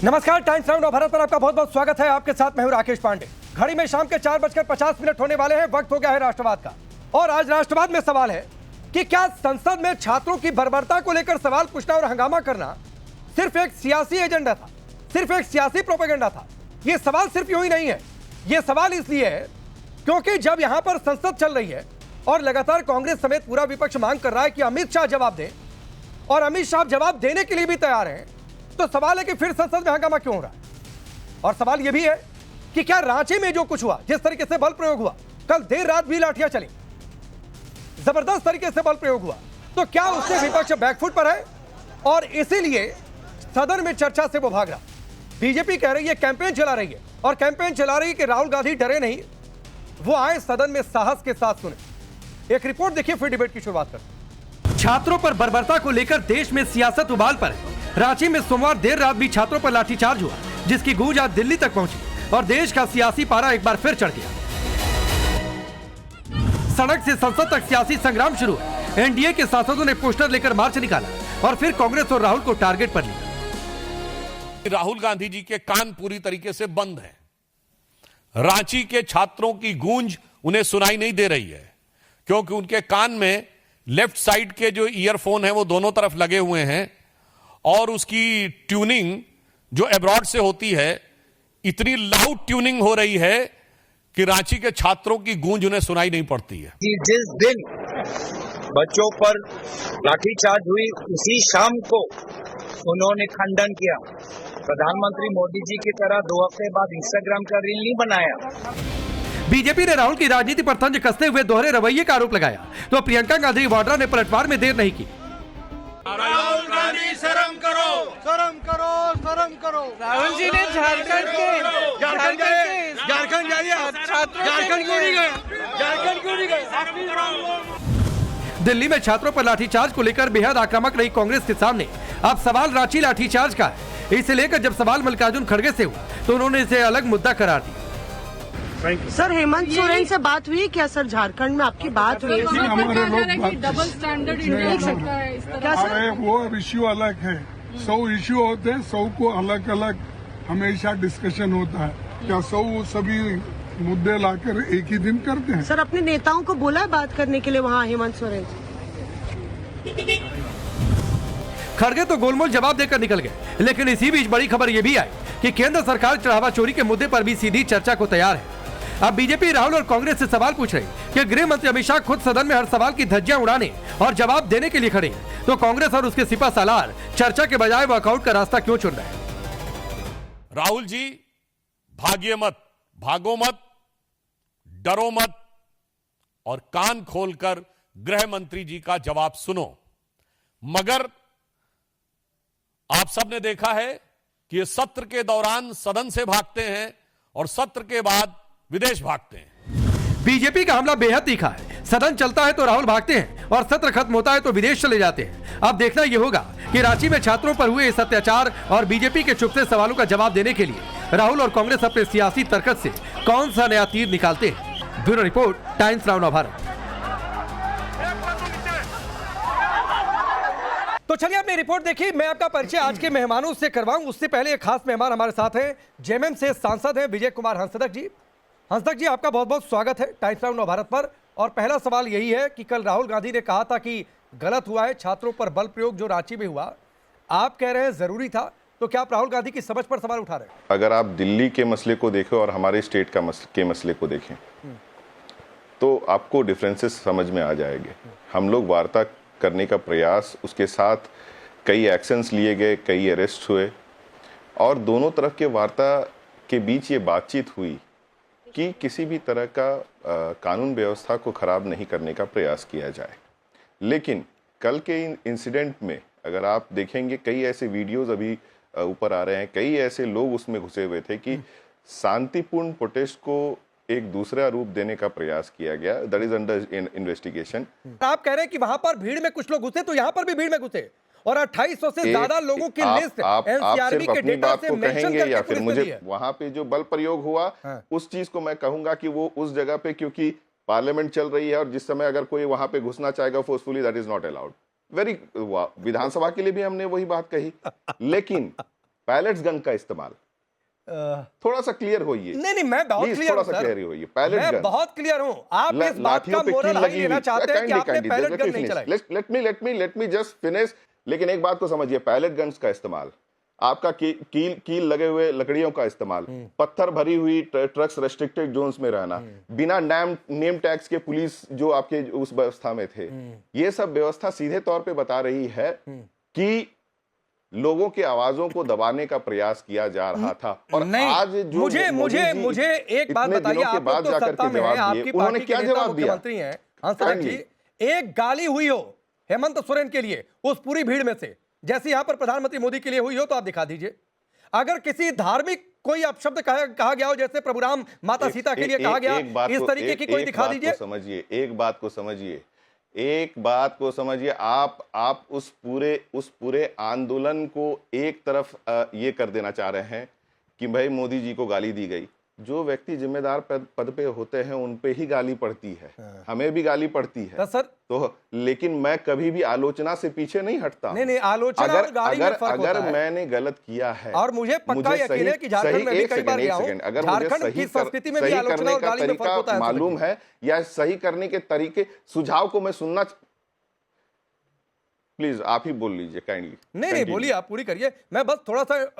नमस्कार, times now Bharat पर आपका बहुत बहुत स्वागत है। आपके साथ मैं हूं राकेश पांडे। घड़ी में शाम के 4:50 होने वाले हैं। वक्त हो गया है राष्ट्रवाद का। और आज राष्ट्रवाद में सवाल है कि क्या संसद में छात्रों की बर्बरता को लेकर सवाल पूछना और हंगामा करना सिर्फ एक सियासी एजेंडा था, सिर्फ एक सियासी प्रोपेगेंडा था। यह सवाल सिर्फ यूं ही नहीं है। यह सवाल इसलिए है क्योंकि जब यहां पर संसद चल रही है और लगातार कांग्रेस समेत पूरा विपक्ष मांग कर रहा है कि अमित शाह जवाब दें, और अमित शाह जवाब देने के लिए भी तैयार हैं, तो सवाल है कि फिर संसद में हंगामा क्यों हो रहा है। और सवाल यह भी है कि क्या रांची में जो कुछ हुआ, जिस तरीके से बल प्रयोग हुआ, कल देर रात भी लाठियां चली, जबरदस्त तरीके से बल प्रयोग हुआ, तो क्या उससे विपक्ष बैकफुट पर है और इसीलिए सदन में चर्चा से वो भाग रहा। बीजेपी कह रही है, कैंपेन चला रही है, और कैंपेन चला रही है कि राहुल गांधी डरे नहीं, वो आए सदन में साहस के साथ सुने। एक रिपोर्ट देखिए, फिर डिबेट की शुरुआत करते। छात्रों पर बर्बरता को लेकर देश में सियासत उबाल पर है। रांची में सोमवार देर रात भी छात्रों पर लाठीचार्ज हुआ, जिसकी गूंज आज दिल्ली तक पहुंची और देश का सियासी पारा एक बार फिर चढ़ गया। सड़क से संसद तक सियासी संग्राम शुरू है। एनडीए के सांसदों ने पोस्टर लेकर मार्च निकाला और फिर कांग्रेस और राहुल को टारगेट पर लिया। राहुल गांधी जी के कान पूरी तरीके से बंद हैं। रांची के छात्रों की गूंज उन्हें सुनाई नहीं दे रही है, क्योंकि उनके कान में लेफ्ट साइड के जो ईयरफोन है वो दोनों तरफ लगे हुए हैं, और उसकी ट्यूनिंग जो एब्रॉड से होती है, इतनी लाउड ट्यूनिंग हो रही है कि रांची के छात्रों की गूंज उन्हें सुनाई नहीं पड़ती है। जिस दिन बच्चों पर लाठीचार्ज हुई, उसी शाम को उन्होंने खंडन किया। प्रधानमंत्री मोदी जी की तरह 2 हफ्ते बाद इंस्टाग्राम का रील नहीं बनाया। बीजेपी ने राहुल की राजनीति पर तंज कसते हुए दोहरे रवैये का आरोप लगाया, तो प्रियंका गांधी वाड्रा ने पलटवार में देर नहीं की। राहुल गांधी शर्म करो, शर्म करो, शर्म करो। राहुल जी ने झारखंड जाइए, झारखंड क्यों नहीं गए, झारखंड क्यों नहीं गए। दिल्ली में छात्रों पर लाठीचार्ज को लेकर बेहद आक्रामक रही कांग्रेस के सामने अब सवाल रांची लाठीचार्ज का है। इसे लेकर जब सवाल मल्लिकार्जुन खड़गे से हुआ तो उन्होंने इसे अलग मुद्दा करार दिया। सर, हेमंत सोरेन से बात हुई क्या? सर, झारखंड में आपकी बात हुई? हमारे लोग डबल स्टैंडर्ड इंडिया सकता है इस तरह से। वो इश्यू अलग है, 100 इश्यू होते हैं, 100 को अलग अलग हमेशा डिस्कशन होता है। क्या 100 सभी मुद्दे लाकर एक ही दिन करते हैं? सर, अपने नेताओं को बोला है बात करने के लिए वहाँ हेमंत सोरेन? खड़गे तो गोलमोल जवाब देकर निकल गए, लेकिन इसी बीच बड़ी खबर यह भी आई कि केंद्र सरकार चढ़ावा चोरी के मुद्दे पर भी सीधी चर्चा को तैयार है। अब बीजेपी राहुल और कांग्रेस से सवाल पूछ रही कि गृह मंत्री अमित शाह खुद सदन में हर सवाल की धज्जियां उड़ाने और जवाब देने के लिए खड़े हैं, तो कांग्रेस और उसके सिपा सालार चर्चा के बजाय वॉकआउट का रास्ता क्यों चुन रहे हैं? राहुल जी, भागिए मत, भागो मत, डरो मत, और कान खोलकर गृह मंत्री जी का जवाब सुनो। मगर आप सबने देखा है कि ये सत्र के दौरान सदन से भागते हैं और सत्र के बाद विदेश भागते हैं। बीजेपी का हमला बेहद तीखा है। सदन चलता है तो राहुल भागते हैं और सत्र खत्म होता है तो विदेश चले जाते हैं। अब देखना यह होगा कि रांची में छात्रों पर हुए इस अत्याचार और बीजेपी के चुपते सवालों का जवाब देने के लिए राहुल और कांग्रेस अपने सियासी तर्कत से कौन सा नया तीर निकालते हैं। Bureau report, times now Bharat. तो चलिए आपने रिपोर्ट देखी। मैं आपका परिचय आज के मेहमानों से करवाऊं, उससे पहले एक खास मेहमान हमारे साथ हैं। जेएमएम से सांसद हैं विजय कुमार हंसदक जी। हंसदक जी, आपका बहुत बहुत स्वागत है टाइम्स नाउ भारत पर। और पहला सवाल यही है कि कल राहुल गांधी ने कहा था कि गलत हुआ है छात्रों पर बल प्रयोग जो रांची में हुआ, आप कह रहे हैं जरूरी था, तो क्या आप राहुल गांधी की समझ पर सवाल उठा रहे हैं? अगर आप दिल्ली के मसले को देखें और हमारे स्टेट के मसले को देखें तो आपको डिफरेंसेस समझ में आ जाएंगे। हम लोग वार्ता करने का प्रयास, उसके साथ कई एक्शंस लिए गए, कई अरेस्ट हुए, और दोनों तरफ के वार्ता के बीच ये बातचीत हुई कि किसी भी तरह का कानून व्यवस्था को खराब नहीं करने का प्रयास किया जाए। लेकिन कल के इंसिडेंट में अगर आप देखेंगे, कई ऐसे वीडियोस अभी ऊपर आ रहे हैं, कई ऐसे लोग उसमें घुसे हुए थे कि शांतिपूर्ण प्रोटेस्ट को एक दूसरा रूप देने का प्रयास किया गया। That is under investigation. आप कह रहे हैं कि वहां पर भीड़ में कुछ लोग घुसे, तो यहां पर भी भीड़ में घुसे, और 2800 से ज्यादा लोगों की लिस्ट एनसीआरबी के डेटा से मेंशन करके या फिर पुलिस मुझे वहां पे जो बल प्रयोग हुआ, उस चीज को मैं कहूंगा कि वो उस जगह पे, क्योंकि पार्लियामेंट चल रही है और जिस समय अगर कोई वहां पे घुसना चाहेगा forcefully, that is not allowed. Vidhan Sabha के लिए भी हमने वही बात कही। लेकिन पैलेट्स गन का इस्तेमाल, थोड़ा सा क्लियर होइए। नहीं नहीं, मैं बहुत क्लियर थोड़ा हूं सा सर, क्लियर होइए। पैलेट मैं गन बहुत क्लियर हूं। आप इस बात का मोरल हाई लेना चाहते हैं कि आपने पैलेट गन नहीं चलाई। Let me just finish. लेकिन एक बात को समझिए, पैलेट गन्स का इस्तेमाल, आपका कील लगे हुए लकड़ियों का इस्तेमाल, पत्थर भरी हुई ट्रक्स रेस्ट्रिक्टेड जोन्स में रहना, बिना नेम टैक्स के पुलिस जो आपके उस व्यवस्था में थे, ये सब व्यवस्था सीधे तौर पे बता रही है कि लोगों की आवाजों को दबाने का प्रयास किया जा रहा था। और नहीं, आज जो मुझे एक बात बताइए, आप लोग तो सत्ता में हैं, आपकी उन्होंने पार्टी क्या के नेता जवाब दिया? मुख्यमंत्री हैं हंसराज जी, एक गाली हुई हो हेमंत सोरेन के लिए उस पूरी भीड़ में से, जैसे यहां पर प्रधानमंत्री मोदी के लिए हुई हो, तो आप दिखा दीजिए। अगर किसी धार्मिक कोई अपशब्द कहा गया हो, जैसे प्रभु राम माता सीता के लिए कहा गया, इस तरीके की कोई दिखा दीजिए। समझिए, एक बात को समझिए, आप उस पूरे आंदोलन को एक तरफ ये कर देना चाह रहे हैं कि भाई मोदी जी को गाली दी गई। जो व्यक्ति जिम्मेदार पद पे होते हैं उन पे ही गाली पड़ती है, हमें भी गाली पड़ती है सर। तो लेकिन मैं कभी भी आलोचना से पीछे नहीं हटता। नहीं, आलोचना और गाली में फर्क होता है। अगर मैंने गलत किया है, और मुझे पक्का यकीन है कि झारखंड में भी कई बार गया हूं, अगर झारखंड की संस्कृति में भी आलोचना और गाली में फर्क होता है, मालूम है, या सही करने के तरीके सुझाव को मैं सुनना, प्लीज आप ही बोल लीजिए काइंडली। नहीं बोलिए, आप पूरी करिए, मैं बस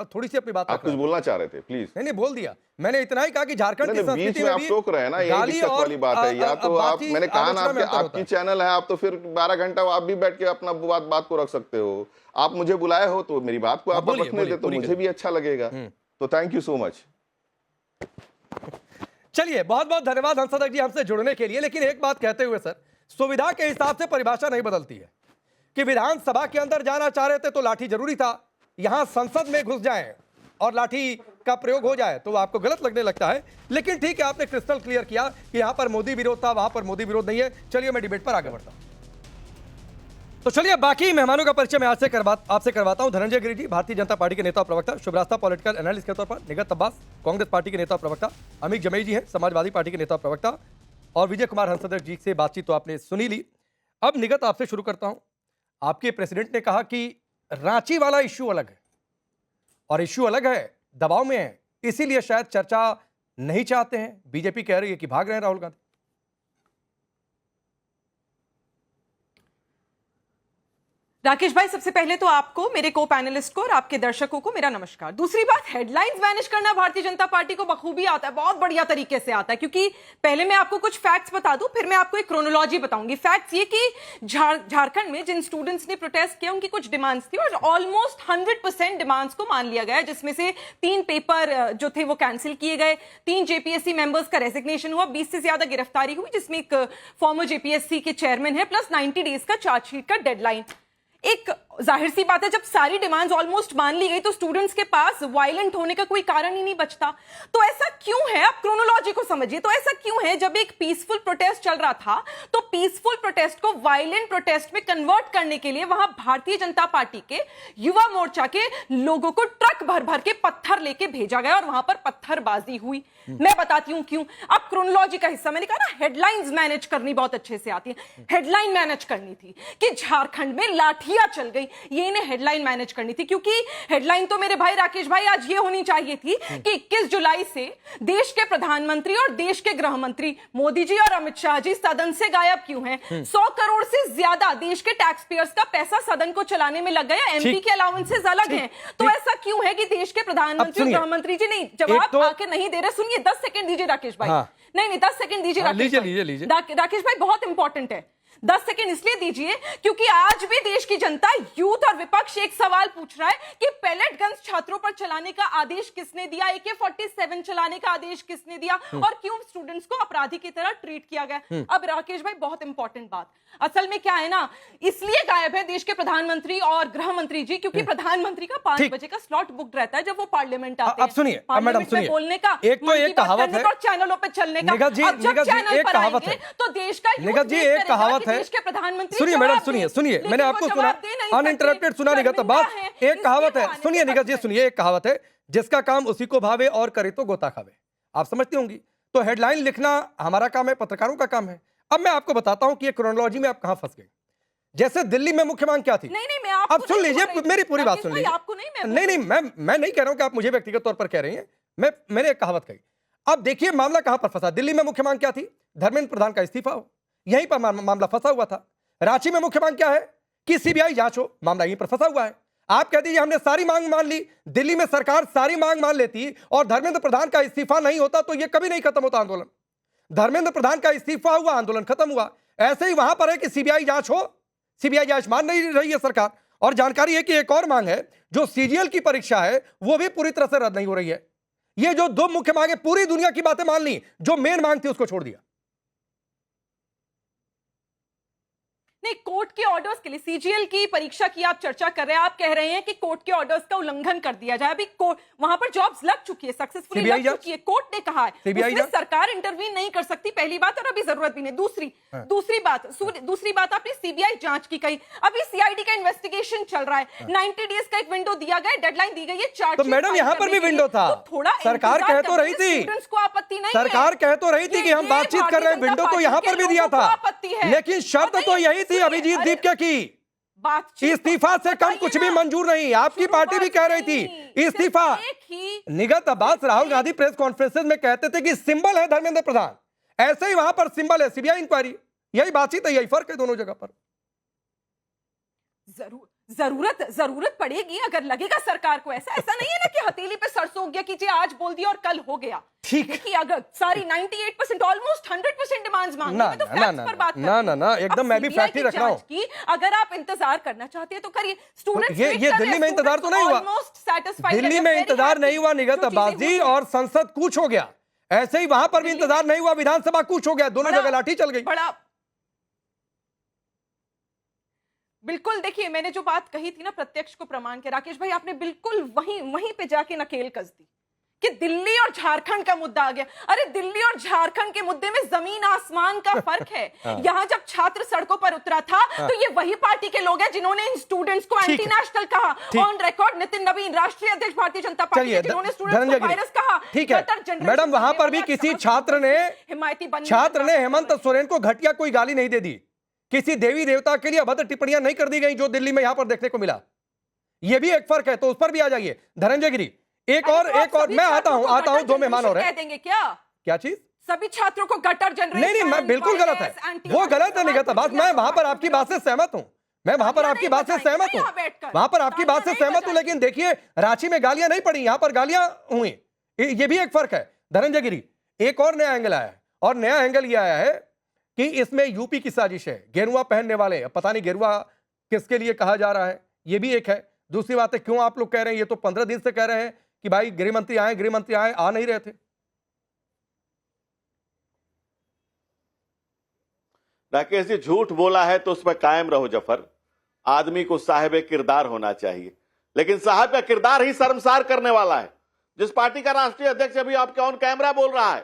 थोड़ी सी अपनी बात आप कुछ बोलना चाह रहे थे, प्लीज। नहीं बोल दिया मैंने, इतना ही कहा कि झारखंड की संस्कृति में आप टोक रहे हैं ना, यही दिक्कत वाली बात है। या तो आप, मैंने कहा ना आपकी चैनल है, आप तो फिर 12 घंटा आप भी बैठ के अपना बात को रख सकते हो। आप मुझे बुलाए हो तो मेरी बात को आप रखने दे तो मुझे भी अच्छा लगेगा। तो थैंक यू सो मच। चलिए, बहुत बहुत धन्यवाद हंसराज जी हमसे जुड़ने के लिए। लेकिन एक बात कहते हुए सर, सुविधा के हिसाब से परिभाषा नहीं बदलती है कि विधानसभा के अंदर जाना चाह रहे थे तो लाठी जरूरी था, यहां संसद में घुस जाएं और लाठी का प्रयोग हो जाए तो आपको गलत लगने लगता है। लेकिन ठीक है, आपने क्रिस्टल क्लियर किया कि यहां पर मोदी विरोध था, वहां पर मोदी विरोध नहीं है। चलिए मैं डिबेट पर आगे बढ़ता हूं। तो चलिए बाकी मेहमानों का परिचय मैं आपसे करवाता हूं। धनंजय गिरि जी, भारतीय जनता पार्टी के नेता और प्रवक्ता, शुभरास्ता पॉलिटिकल एनालिस्ट के तौर पर, निगत अब्बास, कांग्रेस पार्टी के नेता और प्रवक्ता, अमित जमेई जी हैं, समाजवादी पार्टी के नेता और प्रवक्ता, और विजय कुमार हंसराज जी से बातचीत तो आपने सुनी ली। अब निगत आपसे शुरू करता हूं। आपके प्रेसिडेंट ने कहा कि रांची वाला इश्यू अलग है और इश्यू अलग है, दबाव में है, इसीलिए शायद चर्चा नहीं चाहते हैं। बीजेपी कह रही है कि भाग रहे हैं राहुल गांधी। राकेश भाई, सबसे पहले तो आपको, मेरे को पैनलिस्ट को और आपके दर्शकों को मेरा नमस्कार। दूसरी बात, हेडलाइंस मैनेज करना भारतीय जनता पार्टी को बखूबी आता है, बहुत बढ़िया तरीके से आता है। क्योंकि पहले मैं आपको कुछ फैक्ट्स बता दूं, फिर मैं आपको एक क्रोनोलॉजी बताऊंगी। फैक्ट्स ये कि झारखंड में जिन स्टूडेंट्स ने प्रोटेस्ट किया उनकी कुछ डिमांड्स थी और ऑलमोस्ट 100% डिमांड्स को मान लिया गया, जिसमें से 3 पेपर जो थे वो कैंसिल किए गए, 3 जेपीएससी मेंबर्स का रेजिग्नेशन हुआ, 20 से ज्यादा गिरफ्तारी हुई, जिसमें एक फॉर्मर जेपीएससी के चेयरमैन है, प्लस 90 डेज का चार्जशीट का डेडलाइन। एक जाहिर सी बात है, जब सारी डिमांड्स ऑलमोस्ट मान ली गई तो स्टूडेंट्स के पास वायलेंट होने का कोई कारण ही नहीं बचता। तो ऐसा क्यों है, आप क्रोनोलॉजी को समझिए। तो ऐसा क्यों है, जब एक पीसफुल प्रोटेस्ट चल रहा था तो पीसफुल प्रोटेस्ट को वायलेंट प्रोटेस्ट में कन्वर्ट करने के लिए वहां भारतीय जनता पार्टी के युवा मोर्चा के लोगों को ट्रक भर भर के पत्थर लेके भेजा गया और वहां पर पत्थरबाजी हुई। मैं बताती हूं क्यों। अब क्रोनोलॉजी का हिस्सा, मैंने कहा ना हेडलाइंस मैनेज करनी बहुत अच्छे से आती है। हेडलाइन मैनेज करनी थी कि झारखंड में लाठियां चल गई, ये इन्हें हेडलाइन मैनेज करनी थी। क्योंकि हेडलाइन तो मेरे भाई राकेश भाई आज ये होनी चाहिए थी कि 21 जुलाई से देश के प्रधानमंत्री और देश के गृह मंत्री मोदी जी और अमित शाह जी सदन से गायब क्यों हैं। 100 करोड़ से ज्यादा देश के टैक्स पेयर्स का पैसा सदन को चलाने में लग गया, एमपी के अलाउंसेस अलग हैं। तो ऐसा क्यों है कि देश के प्रधानमंत्री और गृह मंत्री जी नहीं जवाब आके नहीं दे रहे। सुनिए, 10 सेकंड दीजिए राकेश भाई। नहीं 10 सेकंड दीजिए राकेश भाई, बहुत इंपॉर्टेंट है। 10 सेकंड इसलिए दीजिए क्योंकि आज भी देश की जनता, यूथ और विपक्ष एक सवाल पूछ रहा है कि पैलेट गन्स छात्रों पर चलाने का आदेश किसने दिया, AK-47 चलाने का आदेश किसने दिया और क्यों स्टूडेंट्स को अपराधी की तरह ट्रीट किया गया। अब राकेश भाई, बहुत इंपॉर्टेंट बात, असल में क्या है ना, इसलिए गायब है देश के प्रधानमंत्री और गृह मंत्री जी क्योंकि प्रधानमंत्री का 5 बजे का स्लॉट बुक रहता है जब वो पार्लियामेंट आते हैं। अब सुनिए मैडम, सुनिए, बोलने का, एक तो एक कहावत है और चैनलों पे चलने का। निगत जी एक कहावत है, तो देश का निगत जी एक कहावत है, देश के प्रधानमंत्री, सुनिए मैडम, सुनिए मैंने आपको सुना, अनइंटरप्टेड सुना निगत अब्बास। एक कहावत है, सुनिए निगत जी सुनिए, एक कहावत है, जिसका काम उसी को भावे और करे तो गोता खावे। आप समझती होंगी। तो हेडलाइन लिखना हमारा काम है, पत्रकारों का काम है। अब मैं आपको बताता हूं कि ये क्रोनोलॉजी में आप कहां फंस गए। जैसे दिल्ली में मुख्य मांग क्या थी, नहीं मैं आपको अब सुन लीजिए, मेरी पूरी बात सुन लीजिए। आपको नहीं, नहीं, मैं नहीं कह रहा हूं कि आप मुझे व्यक्तिगत तौर पर कह रही हैं। मैंने एक कहावत कही। अब देखिए मामला कहां पर फंसा। दिल्ली में मुख्य मांग क्या थी? धर्मेंद्र प्रधान का इस्तीफा हो, यहीं पर मामला फंसा हुआ था। रांची में मुख्य मांग क्या है? कि सीबीआई जांच हो, मामला यहीं पर फंसा हुआ है। आप कह दीजिए हमने सारी मांग मान ली, दिल्ली में सरकार सारी मांग मान लेती और धर्मेंद्र प्रधान का इस्तीफा नहीं होता तो यह कभी नहीं खत्म होता आंदोलन। धर्मेंद्र प्रधान का इस्तीफा हुआ, आंदोलन खत्म हुआ। ऐसे ही वहां पर है कि सीबीआई जांच हो, सीबीआई जांच मान नहीं रही है सरकार। और जानकारी है कि एक और मांग है, जो सीजीएल की परीक्षा है वो भी पूरी तरह से रद्द नहीं हो रही है। ये जो दो मुख्य मांगे, पूरी दुनिया की बातें मान ली, जो मेन मांग थी उसको छोड़ दिया। नहीं, कोर्ट के ऑर्डर्स के लिए सीजीएल की परीक्षा की आप चर्चा कर रहे हैं। आप कह रहे हैं कि कोर्ट के ऑर्डर्स का उल्लंघन कर दिया जाए। अभी वहां पर जॉब्स लग चुकी है, सक्सेसफुली लग चुकी है। कोर्ट ने कहा है उसमें सरकार इंटरवीन नहीं कर सकती, पहली बात, और अभी जरूरत भी नहीं। दूसरी बात आपने सीबीआई जांच की कही। अभी सीआईडी का इन्वेस्टिगेशन चल रहा है। 90 डेज का एक विंडो दिया गया, डेडलाइन दी गई है। चार्ज तो मैडम यहां पर भी विंडो था। थोड़ा सरकार कह तो रही थी, स्टूडेंट्स को आपत्ति नहीं, सरकार कह तो रही थी कि हम बातचीत कर रहे हैं, विंडो तो यहां पर भी दिया था, लेकिन शर्त तो यही थी अभिजीत दीपके की, इस्तीफा से कम कुछ भी मंजूर नहीं। आपकी पार्टी भी कह रही थी इस्तीफा। निगत अब्बास राहुल गांधी प्रेस कॉन्फ्रेंसेस में कहते थे कि सिंबल है धर्मेंद्र प्रधान, ऐसे ही वहां पर सिंबल है सीबीआई इंक्वायरी। यही बातचीत है, यही फर्क है दोनों जगह पर। जरूरत पड़ेगी अगर लगेगा सरकार को। ऐसा नहीं है ना कि हथेली पे सरसों उग गया, कीजिए आज बोल दिया और कल हो गया। ठीक, देखिए अगर सारी 98% ऑलमोस्ट 100% डिमांड्स मांग रही है तो फैक्ट्स पर बात ना एकदम मैं भी फैक्ट ही रख रहा हूं। अगर आप इंतजार करना चाहते हैं तो करिए। स्टूडेंट्स ये दिल्ली में इंतजार तो नहीं हुआ, दिल्ली में इंतजार नहीं हुआ निगत अब्बास जी, और संसद कूच हो गया। ऐसे ही वहां पर भी इंतजार नहीं हुआ, विधानसभा कूच हो गया, दोनों जगह लाठी चल गई। बिल्कुल, देखिए मैंने जो बात कही थी ना प्रत्यक्ष को प्रमाण के, राकेश भाई आपने बिल्कुल वहीं पे जाके नकेल कस दी कि दिल्ली और झारखंड का मुद्दा आ गया। अरे दिल्ली और झारखंड के मुद्दे में जमीन आसमान का फर्क है। यहाँ जब छात्र सड़कों पर उतरा था तो ये वही पार्टी के लोग हैं जिन्होंने इन स्टूडेंट्स को एंटी नेशनल कहा। ऑन रिकॉर्ड नितिन नवीन, राष्ट्रीय अध्यक्ष भारतीय जनता पार्टी के, जिन्होंने स्टूडेंट्स को वायरस कहा। ठीक है मैडम, वहां पर भी किसी छात्र ने हेमंत सोरेन को घटिया कोई गाली नहीं दे दी, किसी देवी देवता के लिए अभद्र टिप्पणियां नहीं कर दी गई जो दिल्ली में यहां पर देखने को मिला। यह भी एक फर्क है, तो उस पर भी आ जाइए। धनंजय गिरी, एक और मैं आता हूं, दो मेहमान और हैं। कह देंगे क्या चीज? सभी छात्रों को गटर जनरेशन? नहीं, मैं बिल्कुल गलत है, वो गलत है निगत अब्बास। मैं वहां पर आपकी बात से सहमत हूं, वहां पर आपकी बात से सहमत हूं, लेकिन देखिए रांची में गालियां नहीं पड़ी, यहां पर गालियां हुई। ये भी एक फर्क है। धनंजय गिरी, एक और नया एंगल आया है, और नया एंगल ये आया है कि इसमें यूपी की साजिश है, गेरुआ पहनने वाले। पता नहीं गेरुआ किसके लिए कहा जा रहा है, यह भी एक है। दूसरी बात है, क्यों आप लोग कह रहे हैं, ये तो 15 दिन से कह रहे हैं कि भाई गृहमंत्री आए, आ नहीं रहे थे। राकेश जी, झूठ बोला है तो उस पर कायम रहो जफर। आदमी को साहिब किरदार होना चाहिए, लेकिन साहब का किरदार ही शर्मसार करने वाला है। जिस पार्टी का राष्ट्रीय अध्यक्ष अभी आपके ऑन कैमरा बोल रहा है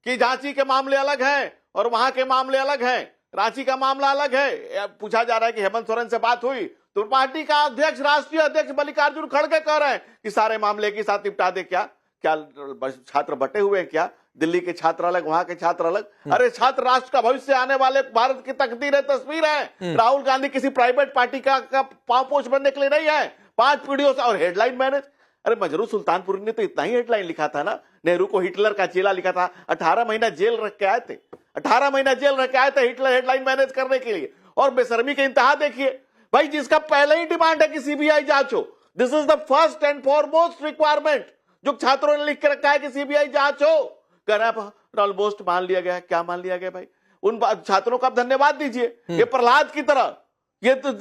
कि झांसी के मामले अलग हैं और वहां के मामले अलग हैं, रांची का मामला अलग है। पूछा जा रहा है कि हेमंत सोरेन से बात हुई, तो पार्टी का अध्यक्ष, राष्ट्रीय अध्यक्ष मल्लिकार्जुन खड़गे कह रहे हैं कि सारे मामले के साथ निपटा दे। क्या छात्र बटे हुए हैं क्या? दिल्ली के छात्र अलग, वहां के छात्र अलग। अरे छात्र राष्ट्र का भविष्य, आने वाले भारत की तकदीर है, तस्वीर है। राहुल गांधी किसी प्राइवेट पार्टी का पांवपोष बनने के लिए नहीं है। 5 पीढ़ियों से, और हेडलाइन मैनेज। अरे मजरू सुल्तानपुरी ने तो इतना ही हेडलाइन लिखा था ना, नेहरू को हिटलर का चेला लिखा था। 18 महीना जेल रख के आए थे, 18 महीना जेल रख के आए थे हिटलर हेडलाइन मैनेज करने के लिए। और बेशर्मी के इंतहा देखिए भाई, जिसका पहले ही डिमांड है कि सीबीआई जांच हो। This is the first and foremost requirement जो छात्रों ने लिख के रखा है कि सीबीआई जांच हो। कह रहे हैं ऑलमोस्ट मान लिया गया। क्या मान लिया गया भाई? उन छात्रों का आप धन्यवाद दीजिए। ये प्रहलाद की तरह, ये तो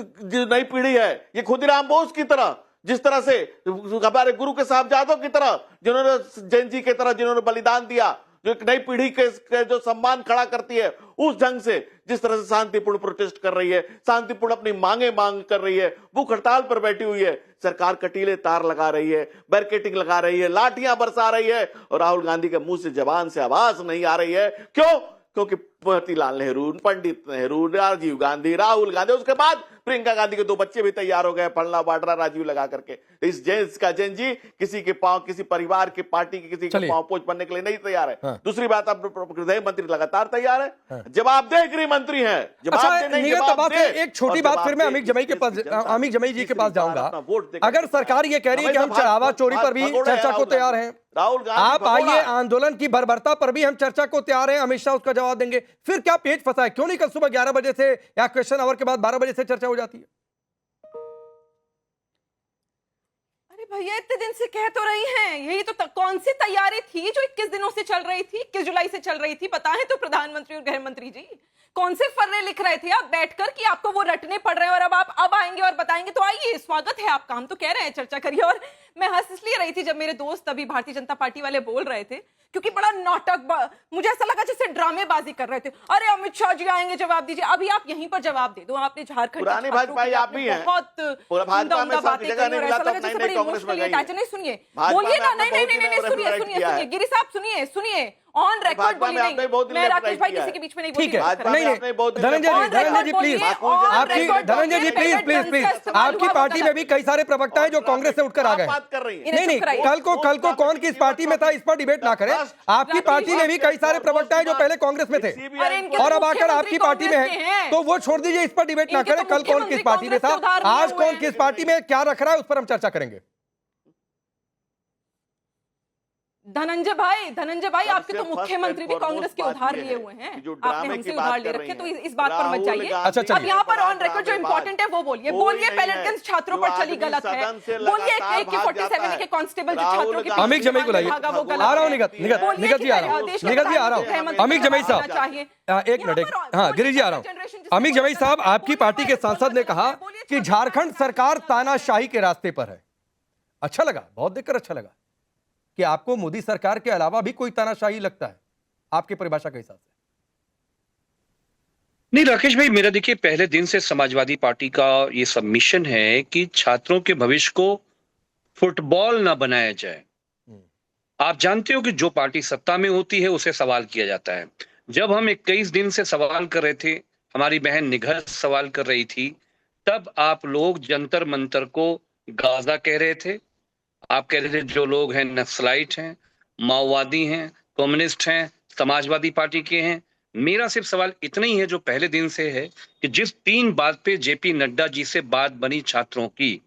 नई पीढ़ी है, ये खुदीराम बोस की तरह, जिस तरह से हमारे गुरु के साहबजादों की तरह, जिन्होंने जैन जी की तरह जिन्होंने बलिदान दिया, जो एक नई पीढ़ी के जो सम्मान खड़ा करती है, उस ढंग से जिस तरह से शांतिपूर्ण प्रोटेस्ट कर रही है, शांतिपूर्ण अपनी मांग कर रही है, भूख हड़ताल पर बैठी हुई है। सरकार कटीले तार लगा रही है, बैरिकेडिंग लगा रही है, लाठियां बरसा रही है, और राहुल गांधी के मुंह से, जबान से आवाज नहीं आ रही है। क्यों? क्योंकि मोतीलाल नेहरू, पंडित नेहरू, राजीव गांधी, राहुल गांधी, उसके बाद प्रियंका गांधी के 2 बच्चे भी तैयार हो गए, फलना बाटरा राजीव लगा करके। इस जेंस का जेन जी किसी के पांव, किसी परिवार की पार्टी के किसी के पांव पोछ बनने के लिए नहीं तैयार है। हाँ। दूसरी बात, अब गृह मंत्री लगातार तैयार है, हाँ। जवाबदेह गृह मंत्री है। एक छोटी बात फिर मैं अमित जमई के पास, अमित जमई जी के पास जाऊंगा। अगर सरकार ये कह रही है कि हम चढ़ावा चोरी पर भी चर्चा को तैयार हैं, राहुल गांधी, आप आइए आंदोलन की बर्बरता पर भी हम चर्चा को तैयार हैं, अमित शाह उसका जवाब देंगे, फिर क्या पेच फंसा है? क्यों नहीं कल सुबह 11 बजे से या क्वेश्चन आवर के बाद 12 बजे से चर्चा हो जाती है? अरे भैया इतने दिन से कह तो रही हैं, यही तो कौन सी तैयारी थी जो 21 दिनों से चल रही थी, 21 जुलाई से चल रही थी? बताएं तो प्रधानमंत्री और गृह मंत्री जी, कौन से फर्रे लिख रहे थे आप बैठकर कि आपको वो रटने पड़ रहे हैं और अब आप अब आएंगे और बताएंगे? तो आइए, स्वागत है आपका, हम तो कह रहे हैं चर्चा करिए। और मैं हंस इसलिए रही थी जब मेरे दोस्त अभी भारतीय जनता पार्टी वाले बोल रहे थे, क्योंकि बड़ा नाटक, मुझे ऐसा लगा जैसे ड्रामेबाजी कर रहे थे। अरे अमित शाह जी आएंगे, जवाब दीजिए। अभी आप यहीं पर जवाब दे दो। आपने झारखंड पुरानी भाजपा आप भी हैं, बहुत भाजपा में सब जगह नहीं मिला, कांग्रेस में गई। सुनिए, बोलिए ना, नहीं सुनिए गिरी साहब, सुनिए ऑन रिकॉर्ड बोलिए। नहीं, मैं राकेश भाई किसी के बीच में नहीं बोली। ठीक है, नहीं धनंजय जी प्लीज, आपकी धनंजय जी प्लीज आपकी पार्टी में भी कई सारे प्रवक्ता हैं जो कांग्रेस से उठकर आ गए। नहीं, कल को कौन किस पार्टी में था इस पर डिबेट ना करें। आपकी पार्टी में भी कई सारे प्रवक्ता हैं जो पहले कांग्रेस में थे और अब आकर आपकी पार्टी में है, तो वो छोड़ दीजिए, इस पर डिबेट ना करें। कल कौन किस पार्टी में था, आज कौन किस पार्टी में क्या रख रहा है, उस पर हम चर्चा करेंगे। धनंजय भाई आपके तो मुख्यमंत्री भी कांग्रेस के उधार लिए हुए हैं, आपने हमसे उधार ले रखे, तो इस बात पर मत जाइए। अच्छा, अब यहाँ पर ऑन रिकॉर्ड जो इंपॉर्टेंट है वो बोलिए। पैलेटगंज छात्रों पर चली गलत है, बोलिए AK-47 के कांस्टेबल जो छात्रों के अमित जमई को लाइए, आ रहा हूं, निगत जी आ रहा हूं, अमित जमई साहब एक मिनट, हाँ गिरी जी आ रहा हूं। अमित जमई साहब, आपकी पार्टी के सांसद ने कहा कि झारखंड सरकार तानाशाही के रास्ते पर है। अच्छा लगा, बहुत देखकर अच्छा लगा कि आपको मोदी सरकार के अलावा भी कोई तानाशाही लगता है, आपकी परिभाषा के हिसाब से। नहीं राकेश भाई, मेरा देखिए पहले दिन से समाजवादी पार्टी का ये सबमिशन है कि छात्रों के भविष्य को फुटबॉल ना बनाया जाए। आप जानते हो कि जो पार्टी सत्ता में होती है उसे सवाल किया जाता है। जब हम 21 दिन से सवाल कर रहे थे, हमारी बहन निघर सवाल कर रही थी, तब आप लोग जंतर मंतर को गाजा कह रहे थे। आप कह रहे थे जो लोग हैं नक्सलाइट हैं, माओवादी हैं, कम्युनिस्ट हैं, समाजवादी पार्टी के हैं। मेरा सिर्फ सवाल इतना ही है जो पहले दिन से है कि जिस 3 बात पे JP नड्डा जी से बात बनी छात्रों की,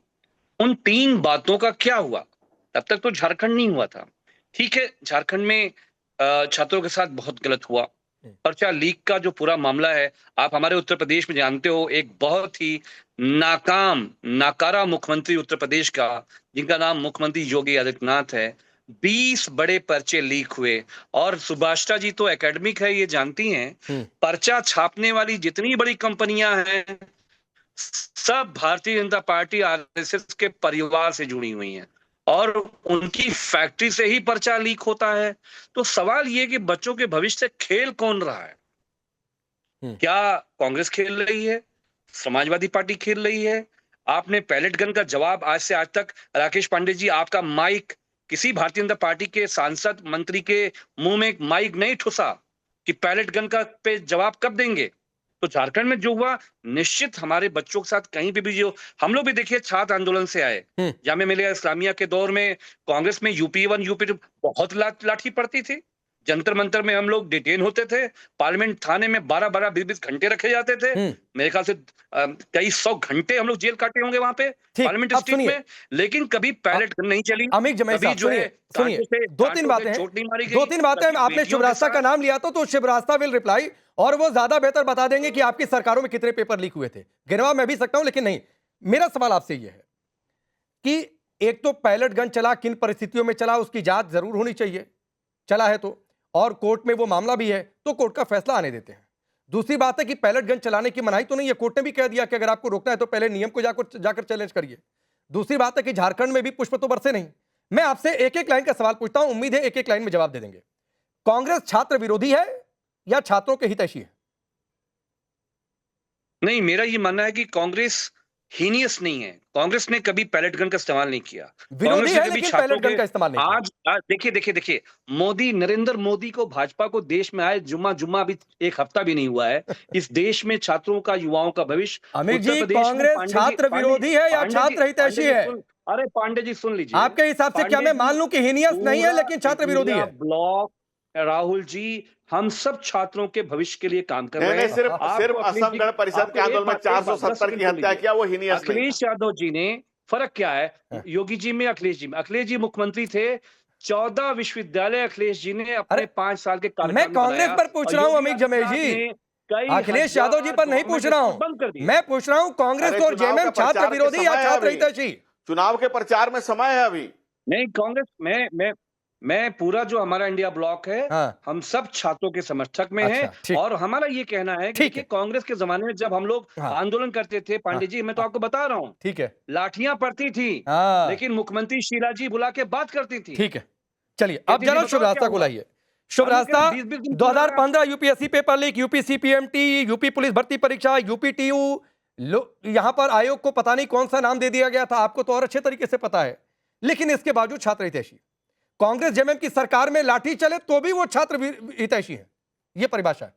उन 3 बातों का क्या हुआ? तब तक तो झारखंड नहीं हुआ था। ठीक है, झारखंड में छात्रों के साथ बहुत गलत हुआ। पर्चा लीक का जो पूरा मामला है, आप हमारे उत्तर प्रदेश में जानते हो, एक बहुत ही नाकारा मुख्यमंत्री उत्तर प्रदेश का, जिनका नाम मुख्यमंत्री योगी आदित्यनाथ है, 20 बड़े पर्चे लीक हुए। और सुभाषिता जी तो एकेडमिक है, ये जानती हैं, पर्चा छापने वाली जितनी बड़ी कंपनियां हैं सब भारतीय जनता पार्टी RSS के परिवार से जुड़ी हुई हैं और उनकी फैक्ट्री से ही पर्चा लीक होता है। तो सवाल ये कि बच्चों के भविष्य से खेल कौन रहा है? क्या कांग्रेस खेल रही है? समाजवादी पार्टी खेल रही है? आपने पैलेट गन का जवाब आज से आज तक, राकेश पांडे जी, आपका माइक किसी भारतीय जनता पार्टी के सांसद मंत्री के मुंह में माइक नहीं ठुसा कि पैलेट गन का पे जवाब कब देंगे। तो झारखंड में जो हुआ, निश्चित हमारे बच्चों के साथ कहीं पे भी, जो हम लोग भी देखिए छात्र आंदोलन से आए, जामिया मिलिया इस्लामिया के दौर में कांग्रेस में UP1 UP2 बहुत लाठी पड़ती थी। जंतर मंतर में हम लोग डिटेन होते थे, पार्लियामेंट थाने में 12-12, 20-20 घंटे रखे जाते थे। मेरे ख्याल से कई 100 घंटे हम लोग जेल काटे होंगे वहां पे पार्लियामेंट स्ट्रीट में, लेकिन कभी पैलेट नहीं चली। अमित जमई साहब सुनिए, 2-3 बातें आपने शिवरास्ता का नाम लिया तो शिवरास्ता विल रिप्लाई, और वो ज्यादा बेहतर बता देंगे कि आपकी सरकारों में कितने पेपर लीक हुए थे। गिनवा मैं भी सकता हूं, लेकिन नहीं, मेरा सवाल आपसे यह है कि एक तो पैलेट गन चला, किन परिस्थितियों में चला, उसकी जांच जरूर होनी चाहिए, चला है तो, और कोर्ट में वो मामला भी है तो कोर्ट का फैसला आने देते हैं। दूसरी बात है कि पैलेट गन चलाने की मनाही तो नहीं है, कोर्ट ने भी कह दिया कि अगर आपको रोकना है तो पहले नियम को जाकर चैलेंज करिए। दूसरी बात है कि झारखंड में भी पुष्प तो बरसे नहीं। मैं आपसे एक लाइन का सवाल पूछता हूं, उम्मीद है एक लाइन में जवाब दे देंगे। कांग्रेस छात्र विरोधी है या छात्रों के हितैषी है? नहीं, मेरा ये मानना है कि कांग्रेस हीनियस नहीं है। कांग्रेस ने कभी पैलेट गन का इस्तेमाल नहीं किया। विरोधी कांग्रेस ने है कभी लेकिन छात्रों पैलेट गन के का इस्तेमाल नहीं किया। आज देखिए मोदी, नरेंद्र मोदी को, भाजपा को देश में आए जुम्मा अभी एक हफ्ता भी नहीं हुआ है। इस देश में छात्रों का, युवाओं का भविष्य, अमित जी, उत्तर प्रदेश में कांग्रेस पांडे जी- छात्र पांडे- विरोधी है या पांडे छात्र जी- हितैषी पांडे जी है? अरे पांडे जी सुन लीजिए, आपके हिसाब से क्या मैं मान लूं कि हीनियस नहीं है पूरा लेकिन छात्र विरोधी इंडिया है? ब्लॉक, राहुल जी, हम सब छात्रों के भविष्य के लिए काम कर नहीं, रहे नहीं, हैं। सिर्फ आपको असम अखिलेश गण परिषद आपको के आंदोलन में एक बात- 470 की हत्या किया, वो हीनियस नहीं अखिलेश यादव जी ने, फर्क क्या है योगी जी में, अखिलेश जी में? अखिलेश जी मुख्यमंत्री थे, 14 विश्वविद्यालय अखिलेश जी ने अपने 5 साल के कार्यकाल मैं में कांग्रेस बनाया। पर पूछ और रहा हूं योगी अमित जमेल आदित्यनाथ जी, ने कई अखिलेश यादव जी पर नहीं पूछ रहा हजार बंद कर हूं, दिए। मैं पूछ रहा हूं कांग्रेस अरे और चुनाव जेएमएम का छात्र प्रचार के विरोधी या समय है छात्र अभी। हितैषी? चुनाव के प्रचार में समय है अभी। नहीं, कांग्रेस मैं पूरा जो हमारा इंडिया ब्लॉक है, हाँ। हम सब छात्रों के समर्थक में अच्छा, हैं। ठीक। और हमारा ये कहना है कि ठीक देखिए, है। कांग्रेस के जमाने में जब हम लोग हाँ। आंदोलन करते थे, पांडे जी, मैं तो आपको बता रहा हूँ, ठीक है, लाठियां पड़ती थी, हाँ। लेकिन मुख्यमंत्री शीला जी बुला के बात करती थी। ठीक है, चलिए अब कहती थी, जरा बताओ शुभ रास्ता क्या को हुआ? लाइए। शुभ रास्ता 20-20 दिन 2015 UPSC paper leak, UP CPMT, UP police भर्ती परीक्षा, यूपी टीयू, यहां पर आयोग को पता नहीं कौन सा नाम दे दिया गया था, आपको तो और अच्छे तरीके से पता है, लेकिन इसके बावजूद छात्र हितैषी। कांग्रेस जेएमएम की सरकार में लाठी चले तो भी वो छात्र हितैषी है, ये परिभाषा है।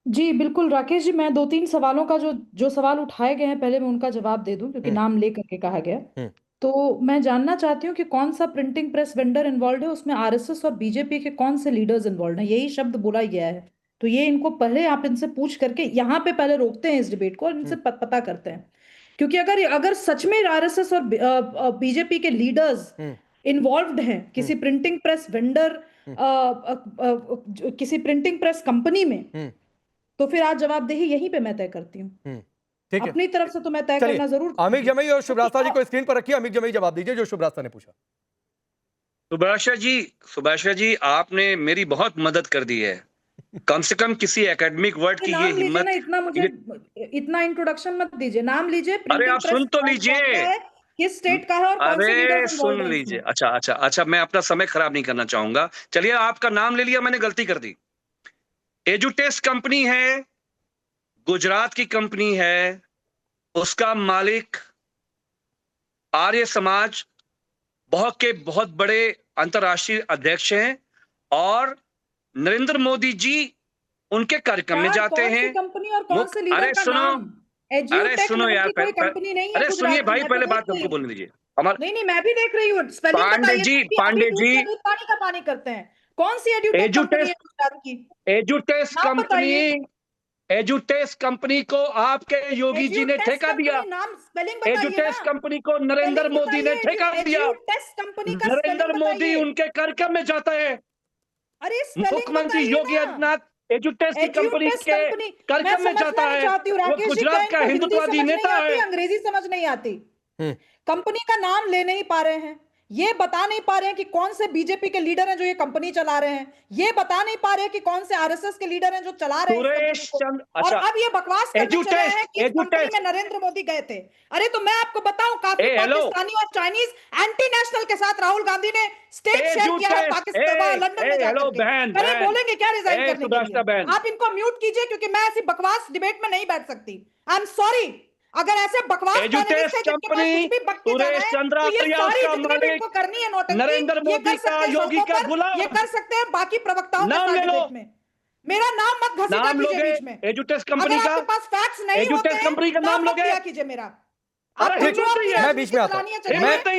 जी बिल्कुल राकेश जी, मैं 2-3 सवालों का जो सवाल उठाए गए हैं पहले मैं उनका जवाब दे दूं, क्योंकि नाम ले करके कहा गया। तो मैं जानना चाहती हूँ कि कौन सा प्रिंटिंग प्रेस वेंडर इन्वॉल्व है, उसमें आरएसएस और बीजेपी के कौन से लीडर्स इन्वॉल्व हैं, यही शब्द बोला गया है। तो ये इनको पहले आप इनसे पूछ करके यहाँ पे पहले रोकते हैं इस डिबेट को और इनसे पता करते हैं, क्योंकि अगर सच में आरएसएस और बीजेपी के लीडर्स इन्वॉल्व्ड हैं किसी प्रिंटिंग प्रेस वेंडर, किसी प्रिंटिंग प्रेस कंपनी में, तो फिर आज जवाबदेही यहीं पे मैं तय करती हूँ। ठीक है, अपनी तरफ से तो मैं तय चलिए, करना जरूर। अमित जमई और शुभरास्ता जी को स्क्रीन पर रखिए। अमित जमई जवाब दीजिए जो शुभरास्ता ने पूछा। सुभाषा जी, आपने मेरी बहुत मदद कर दी है। कम से कम किसी एकेडमिक वर्ड की ये नाम लीजिए हिम्मत। ना, इतना इंट्रोडक्शन मत दीजिए, नाम लीजिए। अरे आप सुन तो लीजिए, किस स्टेट का है और कौन से लीडर अरे सुन लीजिए। अच्छा, मैं अपना समय खराब नहीं करना चाहूंगा। चलिए, आपका नाम ले लिया मैंने, गलती कर दी। एजुटेस्ट कंपनी है, गुजरात की कंपनी है, उसका मालिक आर्य समाज बहुत बड़े अंतर्राष्ट्रीय अध्यक्ष हैं, और नरेंद्र मोदी जी उनके कार्यक्रम में जाते हैं। कंपनी और कौन से लीडर अरे का सुनो, नाम? अरे सुनो यार, कोई कंपनी नहीं है। अरे सुनिए भाई, पहले बात हमको बोलने दीजिए। नहीं, मैं भी देख रही हूँ। स्पेलिंग पांडे जी पानी का पानी करते हैं। कौन सी एजुटेस्ट कंपनी को आपके योगी जी ने ठेका दिया। एजुटेस्ट कंपनी को नरेंद्र मोदी ने ठेका दिया। नरेंद्र मोदी उनके कार्यक्रम में जाता है। मुख्यमंत्री योगी आदित्यनाथ एजुटेस्ट की कंपनी के कार्यक्रम में जाता है। वो गुजरात का हिंदुत्ववादी नेता है। अंग्रेजी समझ नहीं आती, कंपनी का नाम ले नहीं पा रहे हैं, ये बता नहीं पा रहे हैं कि कौन से बीजेपी के लीडर हैं जो ये कंपनी चला रहे हैं, ये बता नहीं पा रहे हैं कि कौन से आरएसएस के लीडर हैं जो चला रहे हैं। और अब ये बकवास करने चले हैं कि इस कंपनी में नरेंद्र मोदी गए थे। अरे तो मैं आपको बताऊं, काफी पाकिस्तानी और चाइनीज एंटी नेशनल के साथ राहुल गांधी ने स्टेज शेयर किया है पाकिस्तान, लंदन में जाकर। अरे बोलेंगे क्या रिजाइन करने के लिए? आप इनको म्यूट कीजिए, क्योंकि मैं ऐसी बकवास डिबेट में नहीं बैठ सकती। आई एम सॉरी, अगर ऐसे बकवास करनी है नरेंद्र मोदी का, योगी का गुलाम, ये कर सकते हैं बाकी प्रवक्ताओं में। मेरा नाम मत घसीटा कीजिए बीच में। एजुटेस्ट कंपनी का, आपके पास फैक्ट्स नहीं होते हैं, कंपनी का नाम लोगे कीजिए मेरा। मैं बीच में आता हूँ,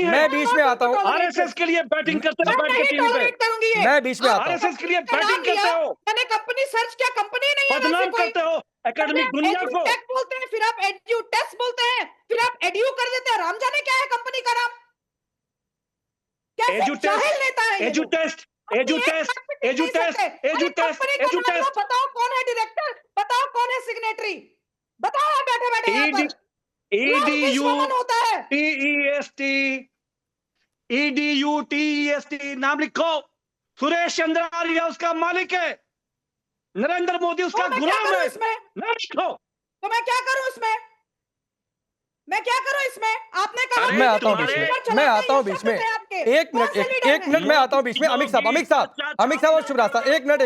मैं बीच में आता हूँ। आरएसएस के लिए बैटिंग करते हो, बैठ के टीवी पे। मैं बीच में आता हूँ। आरएसएस के लिए बैटिंग करते हो, मैंने कंपनी सर्च किया, कंपनी नहीं है, बदनाम करते हो एकेडमिक दुनिया को। बोलते हैं, फिर आप एडू टेस्ट बोलते हैं, फिर आप एडू कर देते हैं। राम जाने क्या है कंपनी का नाम? जाहिल नेता है। एजुटेस्ट बताओ कौन है डायरेक्टर, बताओ कौन है सिग्नेटरी, बताओ आप बैठे बैठे EDUTEST नाम लिखो। सुरेश चंद्र आर्य उसका मालिक है, नरेंद्र मोदी उसका गुलाम है। नाम लिखो। तो मैं क्या करूं इसमें? आपने कहा मैं आता हूं बीच में, मैं आता हूं बीच में। एक मिनट मैं आता हूं बीच में। अमित साहब और शुभरास्ता, एक मिनट।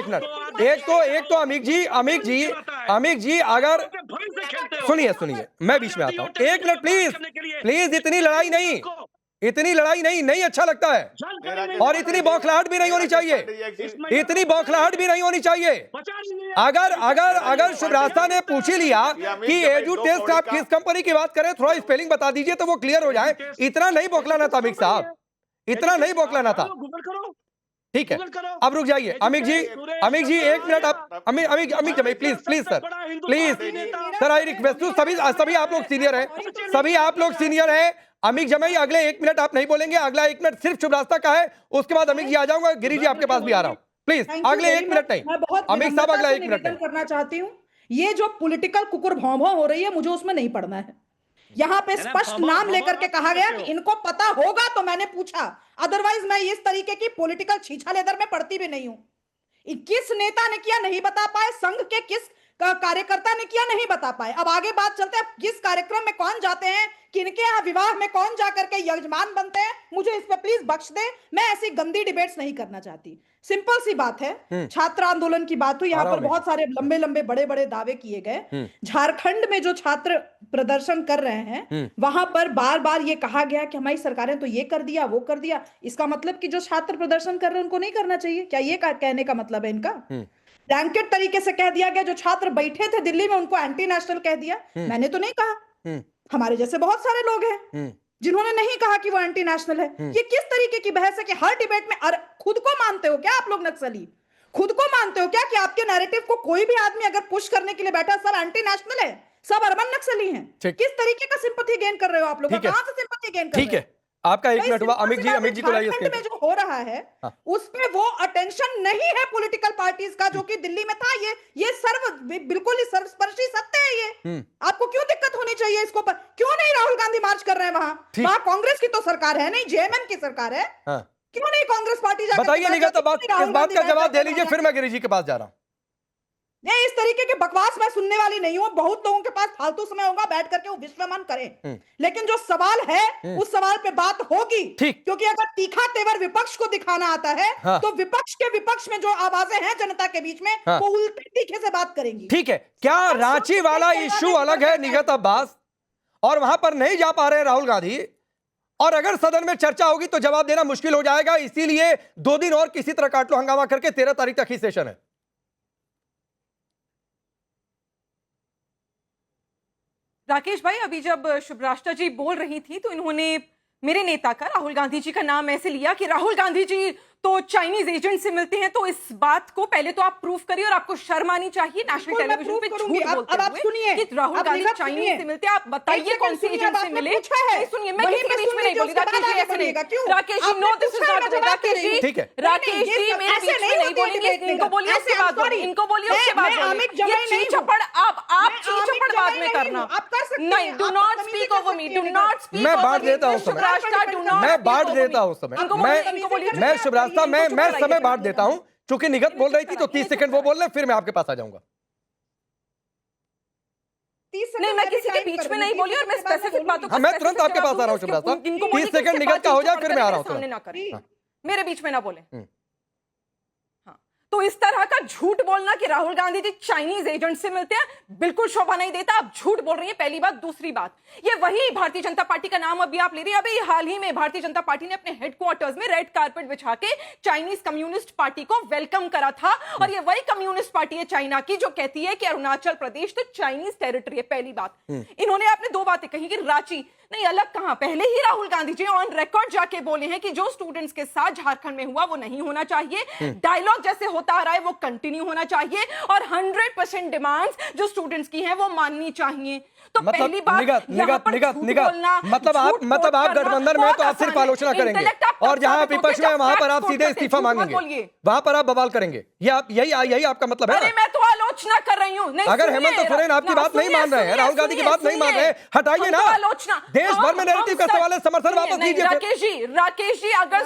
एक तो अमित जी अगर सुनिए सुनिए, मैं बीच में आता हूं, एक मिनट प्लीज प्लीज। इतनी लड़ाई नहीं, इतनी लड़ाई नहीं अच्छा लगता है, और इतनी बौखलाहट भी नहीं होनी चाहिए, इतनी बौखलाहट भी नहीं होनी चाहिए। अगर शुभरास्ता ने पूछ ही लिया कि एजू टेस्ट आप किस कंपनी की बात करें, थोड़ा स्पेलिंग बता दीजिए तो वो क्लियर हो जाए। इतना नहीं बौखलाना था अमित साहब, इतना नहीं बौखलाना था। ठीक है, अब रुक जाइए अमित जी एक मिनट। आप अमित जमाई please sir, please sir, I request you. सभी आप लोग सीनियर हैं, सभी आप लोग सीनियर हैं। अमित जमाई अगले 1 मिनट आप नहीं बोलेंगे, अगला 1 मिनट सिर्फ शुभरास्ता का है, उसके बाद अमित जी आ जाऊंगा। गिरी जी आपके पास भी आ रहा हूं, प्लीज अगले 1 मिनट नहीं। अमित साहब अगला 1 मिनट करना चाहती हूँ। ये जो पॉलिटिकल कुकुर भौं हो रही है, मुझे उसमें नहीं पड़ना है। यहाँ पे स्पष्ट नाम लेकर के कहा गया कि इनको पता होगा तो मैंने पूछा, अदरवाइज मैं इस तरीके की पॉलिटिकल छीछा लेदर में पड़ती भी नहीं हूं। किस नेता ने किया नहीं बता पाए, संघ के किस कार्यकर्ता ने किया नहीं बता पाए। अब आगे बात चलते हैं, किस कार्यक्रम में कौन जाते हैं, किनके यहाँ विवाह में कौन जाकर के यजमान बनते हैं, मुझे इस पे प्लीज बख्श दे। मैं ऐसी गंदी डिबेट्स नहीं करना चाहती। सिंपल सी बात है, छात्र आंदोलन की बात हुई, यहाँ पर बहुत सारे लंबे लंबे बड़े बड़े दावे किए गए। झारखंड में जो छात्र प्रदर्शन कर रहे हैं, वहां पर बार बार ये कहा गया कि हमारी सरकारें तो ये कर दिया वो कर दिया। इसका मतलब कि जो छात्र प्रदर्शन कर रहे हैं उनको नहीं करना चाहिए क्या? ये कहने का मतलब है इनका? ब्लैंकेट तरीके से कह दिया गया, जो छात्र बैठे थे दिल्ली में उनको एंटी नेशनल कह दिया। मैंने तो नहीं कहा, हमारे जैसे बहुत सारे लोग हैं जिन्होंने नहीं कहा कि वो एंटी नेशनल है। ये किस तरीके की बहस है कि हर डिबेट में खुद को मानते हो क्या आप लोग नक्सली? खुद को मानते हो क्या कि आपके नैरेटिव को कोई भी आदमी अगर पुश करने के लिए बैठा, सब एंटी नेशनल है, सब अर्बन नक्सली हैं? किस तरीके का सिंपैथी गेन कर रहे हो आप लोग? कहां से सिंपैथी गेन कर रहे हो? ठीक है, आपका 1 मिनट हुआ। अमित जी को लाइए। में जो हो रहा है उसमें वो अटेंशन नहीं है पॉलिटिकल पार्टीज का, जो कि दिल्ली में था। ये बिल्कुल ही सर्वस्पर्शी सत्य है। ये आपको क्यों दिक्कत होनी चाहिए इसको पर? क्यों नहीं राहुल गांधी मार्च कर रहे हैं वहां कांग्रेस की तो सरकार है नहीं, जेएमएम की सरकार है। क्यों नहीं कांग्रेस पार्टी जाकर? बताइए निगत, इस बात का जवाब दे लीजिए, फिर मैं गिरी जी के पास जा रहा हूं। नहीं, इस तरीके के बकवास मैं सुनने वाली नहीं हूं। बहुत लोगों के पास फालतू समय होगा, बैठ करके वो विश्वमान करें, लेकिन जो सवाल है उस सवाल पे बात होगी। क्योंकि अगर तीखा तेवर विपक्ष को दिखाना आता है, तो विपक्ष के विपक्ष में जो आवाजें हैं जनता के बीच में, वो उल्टे तीखे से बात करेंगी। ठीक है, क्या रांची वाला इश्यू अलग है निगत अब्बास, और वहां पर नहीं जा पा रहे राहुल गांधी, और अगर सदन में चर्चा होगी तो जवाब देना मुश्किल हो जाएगा, इसीलिए 2 दिन और किसी तरह काट लो हंगामा करके, 13 तारीख तक ही सेशन है। राकेश भाई, अभी जब शुभराष्ट्र जी बोल रही थी तो इन्होंने मेरे नेता का, राहुल गांधी जी का नाम ऐसे लिया कि राहुल गांधी जी तो चाइनीज एजेंट से मिलते हैं। तो इस बात को पहले तो आप प्रूफ करिए, और आपको शर्म आनी चाहिए नेशनल टेलीविजन पे झूठ बोलते हुए कि राहुल गांधी चाइनीज से मिलते हैं। आप बताइए कौन सी एजेंट से मिले। सुनिए, मैं किसी के बीच में नहीं बोली। राकेश जी ऐसे नहीं, Rakesh ji no, this is not Rakesh ji, ठीक है राकेश जी मेरे बीच में नहीं बोलेंगे। इनको बोलिए उसके बाद बोलिए, इनको बोलिए उसके बाद बोलिए। ये चीचपड़ आप चीचपड़ बाद में करना नहीं। Do not speak over me, do not speak. मैं बांट देता हूं समय, मैं बांट देता हूं समय, मैं शुभराष्ट्र मैं समय बांट देता हूं। चूंकि निगत बोल रही थी तो 30 सेकंड वो बोल रहे, फिर मैं आपके पास आ जाऊंगा। नहीं, मैं किसी के बीच में नहीं बोली, और मैं स्पेसिफिक बातों का मैं तुरंत आपके पास आ रहा हूं शुभराष्ट्र। 30 सेकंड निगत का हो जाए, फिर मैं आ रहा हूं। मेरे बीच में ना बोले। तो इस तरह का झूठ बोलना कि राहुल गांधी जी चाइनीज एजेंट से मिलते हैं, बिल्कुल शोभा नहीं देता। आप झूठ बोल रही हैं, पहली बात। दूसरी बात, ये वही भारतीय जनता पार्टी का नाम अभी आप ले रही हैं। अभी हाल ही में भारतीय जनता पार्टी ने अपने हेडक्वार्टर्स में रेड कारपेट बिछा के चाइनीज कम्युनिस्ट पार्टी को वेलकम करा था। और ये वही कम्युनिस्ट पार्टी है चाइना की जो कहती है कि अरुणाचल प्रदेश तो चाइनीज टेरिटरी है। पहली बात, इन्होंने आपने 2 बातें कही कि रांची नहीं, अलग कहां। पहले ही राहुल गांधी जी ऑन रिकॉर्ड जाके बोले हैं कि जो स्टूडेंट्स के साथ झारखंड में हुआ वो नहीं होना चाहिए। डायलॉग जैसे होता आ रहा है वो कंटिन्यू होना चाहिए, और 100% डिमांड्स जो स्टूडेंट्स की हैं वो माननी चाहिए। तो पहली बात, मतलब आप गठबंधन में तो आप सिर्फ आलोचना करेंगे, और जहां विपक्ष में वहां पर आप सीधे इस्तीफा मांगेंगे, वहां पर आप बवाल करेंगे। यही आपका मतलब है? अरे मैं तो आलोचना कर रही हूँ। अगर हेमंत सोरेन आपकी बात नहीं मान रहे हैं, राहुल गांधी की बात नहीं मान रहे, हटाइए ना। आलोचना देश भर में नैरेटिव का सवाल है, समर्थन वापस लीजिए। राकेश जी अगर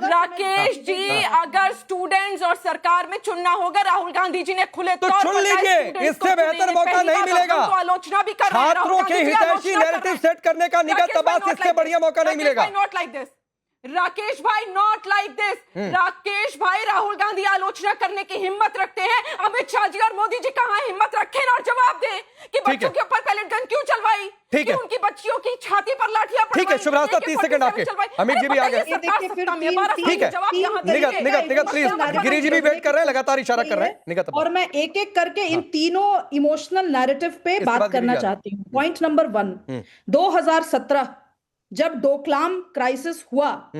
राकेश जी अगर स्टूडेंट्स और सरकार में चुनना होगा, राहुल गांधी जी ने खुले तो चुन लीजिए, इससे बेहतर मौका नहीं मिलेगा। आलोचना भी कर छात्रों के हितैषी नैरेटिव सेट करने का निगत अब्बास, इससे बढ़िया मौका नहीं मिलेगा। नॉट लाइक दिस राकेश भाई, नॉट लाइक दिस राकेश भाई। राहुल गांधी आलोचना करने की हिम्मत रखते हैं, अमित शाह जी और मोदी जी कहां हिम्मत रखें और जवाब दें कि बच्चों के ऊपर पैलेट गन क्यों चलवाई, ठीक है, उनकी बच्चियों की छाती पर लाठियां ठीक है शुभ्राज साहब 30 सेकंड आपके, अमित जी भी आ गए, ठीक है, निगत प्लीज, गिरी जी भी वेट कर रहे हैं, लगातार इशारा कर रहे हैं निगत। और मैं एक एक करके इन तीनों इमोशनल नैरेटिव पे बात करना चाहती हूँ। पॉइंट नंबर 1, 2017 जब डोकलाम क्राइसिस हुआ,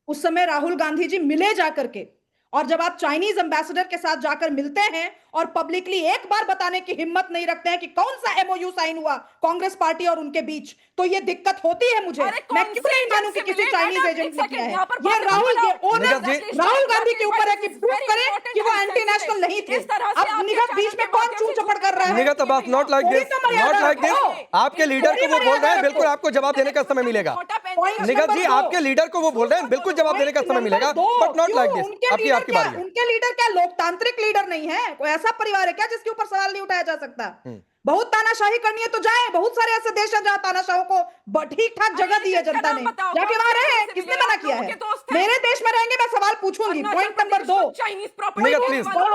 उस समय राहुल गांधी जी मिले जाकर के, और जब आप चाइनीज एम्बेसडर के साथ जाकर मिलते हैं और पब्लिकली एक बार बताने की हिम्मत नहीं रखते हैं कि कौन सा एमओयू साइन हुआ कांग्रेस पार्टी और उनके बीच, तो ये दिक्कत होती है मुझे। मैं क्यों नहीं मानूं कि किसी चाइनीज एजेंट ने किया है। ये राहुल गांधी के ऊपर है कि प्रूव करें कि वो एंटी नेशनल नहीं थे। अब निगत बीच में कौन चूं चपड़ कर रहा है? निगत अब्बास, नॉट लाइक दिस। आपके लीडर को वो बोल रहे हैं, बिल्कुल आपको जवाब देने का समय मिलेगा। निगत जी आपके लीडर को वो बोल रहे हैं, बिल्कुल जवाब देने का समय मिलेगा, बट नॉट लाइक दिस। आपकी बारी है। उनके लीडर क्या लोकतांत्रिक लीडर नहीं है? कोई ऐसा परिवार है क्या जिसके ऊपर सवाल नहीं उठाया जा सकता? बहुत तानाशाही करनी है तो जाए, बहुत सारे ऐसे देश हैं जहां तानाशाहों को ठीक ठाक जगह दी है जनता ने, जाके वहां रहे। किसने मना किया है? मेरे देश में रहेंगे, मैं सवाल पूछूंगी। पॉइंट नंबर 2,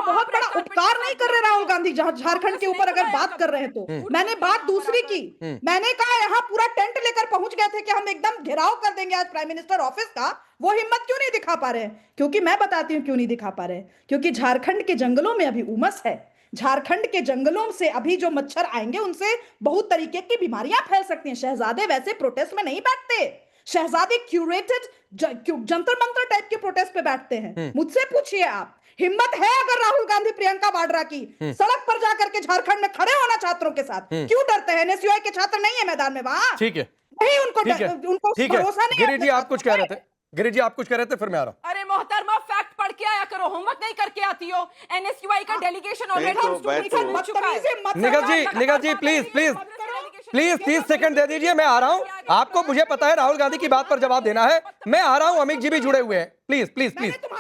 बहुत बड़ा उपकार नहीं कर रहे राहुल गांधी झारखंड के ऊपर अगर बात कर रहे हैं तो। मैंने बात दूसरी की, मैंने कहा यहाँ पूरा टेंट लेकर पहुंच गए थे कि हम एकदम घेराव कर देंगे आज प्राइम मिनिस्टर ऑफिस का। वो हिम्मत क्यों नहीं दिखा पा रहे हैं? क्योंकि मैं बताती हूं क्यों नहीं दिखा पा रहे, क्योंकि झारखंड के जंगलों में अभी उमस है। झारखंड के जंगलों से अभी जो मच्छर आएंगे उनसे बहुत तरीके की बीमारियां फैल सकती हैं। शहजादे वैसे प्रोटेस्ट में नहीं बैठते, शहजादे क्यूरेटेड जंतर मंतर टाइप के प्रोटेस्ट पे बैठते हैं। मुझसे पूछिए आप, हिम्मत है अगर राहुल गांधी प्रियंका वाड्रा की सड़क पर जाकर के झारखंड में खड़े होना छात्रों के साथ? क्यों डरते हैं? एनएसयूआई के छात्र नहीं है मैदान में वहां, ठीक है, नहीं उनको भरोसा नहीं। गिरी जी आप कुछ कह रहे थे, गिरी जी आप कुछ कह रहे थे, फिर मैं आ रहा हूं। अरे मोहतरमा, फैक्ट पढ़ के आया करो, होमवर्क नहीं करके आती हो। एनएसयूआई का delegation already Nigat ji please 30 second दे दीजिए, मैं आ रहा हूं। आपको मुझे पता है राहुल गांधी की बात पर जवाब देना है, मैं आ रहा हूं। अमित जी भी जुड़े हुए हैं, प्लीज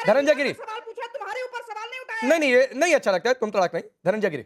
धनंजय गिरी। तुम्हारे ऊपर सवाल नहीं उठाया। नहीं, ये नहीं अच्छा लगता है, तुम तड़ाक नहीं। धनंजय गिरी।